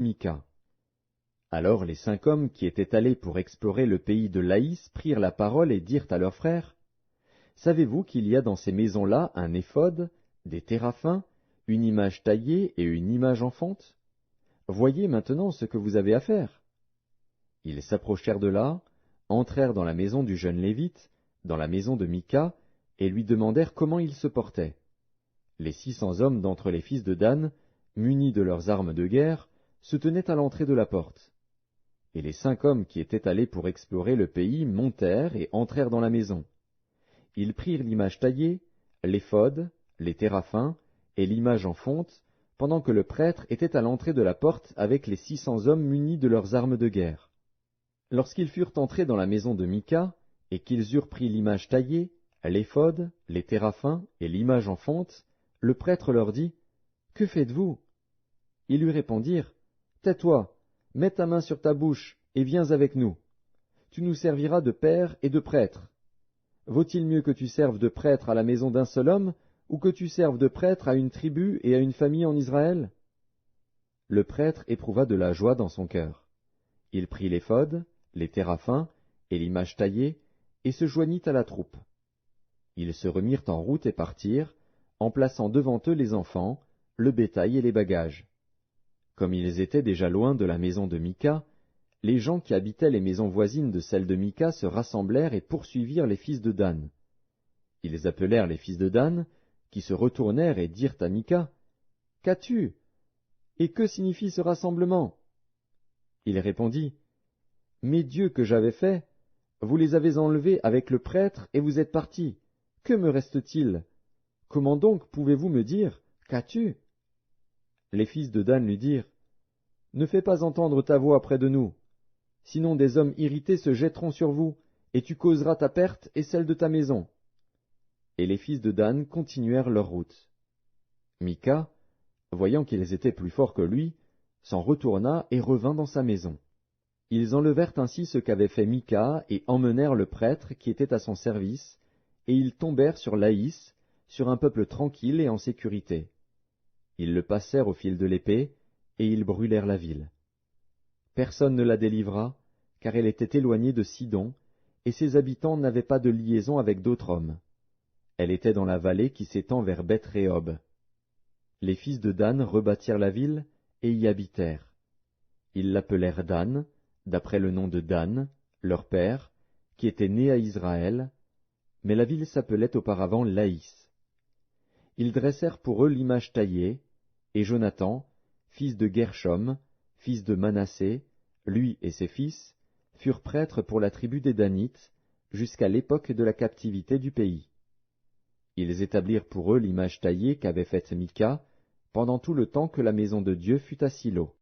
Mika. Alors les 5 hommes qui étaient allés pour explorer le pays de Laïs prirent la parole et dirent à leurs frères, « Savez-vous qu'il y a dans ces maisons-là un éphod, des téraphins, une image taillée et une image en fonte? Voyez maintenant ce que vous avez à faire. » Ils s'approchèrent de là, entrèrent dans la maison du jeune Lévite, dans la maison de Mika, et lui demandèrent comment il se portait. Les 600 hommes d'entre les fils de Dan, munis de leurs armes de guerre, se tenaient à l'entrée de la porte. Et les 5 hommes qui étaient allés pour explorer le pays montèrent et entrèrent dans la maison. Ils prirent l'image taillée, l'éphod, les téraphins et l'image en fonte, pendant que le prêtre était à l'entrée de la porte avec les 600 hommes munis de leurs armes de guerre. Lorsqu'ils furent entrés dans la maison de Mika, et qu'ils eurent pris l'image taillée, l'éphod, les téraphins et l'image en fonte, le prêtre leur dit, « Que faites-vous » Ils lui répondirent, « Tais-toi, mets ta main sur ta bouche, et viens avec nous. Tu nous serviras de père et de prêtre. Vaut-il mieux que tu serves de prêtre à la maison d'un seul homme, ou que tu serves de prêtre à une tribu et à une famille en Israël ?» Le prêtre éprouva de la joie dans son cœur. Il prit l'éphod, les téraphins et l'image taillée, et se joignit à la troupe. Ils se remirent en route et partirent, en plaçant devant eux les enfants, le bétail et les bagages. Comme ils étaient déjà loin de la maison de Mika, les gens qui habitaient les maisons voisines de celle de Mika se rassemblèrent et poursuivirent les fils de Dan. Ils appelèrent les fils de Dan, qui se retournèrent et dirent à Mika, « Qu'as-tu? Et que signifie ce rassemblement ?» Il répondit, « Mes dieux que j'avais faits, vous les avez enlevés avec le prêtre et vous êtes partis. Que me reste-t-il? Comment donc pouvez-vous me dire, qu'as-tu? » Les fils de Dan lui dirent, « Ne fais pas entendre ta voix près de nous, sinon des hommes irrités se jetteront sur vous, et tu causeras ta perte et celle de ta maison. » Et les fils de Dan continuèrent leur route. Mika, voyant qu'ils étaient plus forts que lui, s'en retourna et revint dans sa maison. Ils enlevèrent ainsi ce qu'avait fait Mika et emmenèrent le prêtre qui était à son service, et ils tombèrent sur Laïs, sur un peuple tranquille et en sécurité. Ils le passèrent au fil de l'épée, et ils brûlèrent la ville. Personne ne la délivra, car elle était éloignée de Sidon, et ses habitants n'avaient pas de liaison avec d'autres hommes. Elle était dans la vallée qui s'étend vers Beth-Rehob. Les fils de Dan rebâtirent la ville, et y habitèrent. Ils l'appelèrent Dan, d'après le nom de Dan, leur père, qui était né à Israël, mais la ville s'appelait auparavant Laïs. Ils dressèrent pour eux l'image taillée, et Jonathan, fils de Gershom, fils de Manassé, lui et ses fils, furent prêtres pour la tribu des Danites, jusqu'à l'époque de la captivité du pays. Ils établirent pour eux l'image taillée qu'avait faite Mika, pendant tout le temps que la maison de Dieu fut à Silo.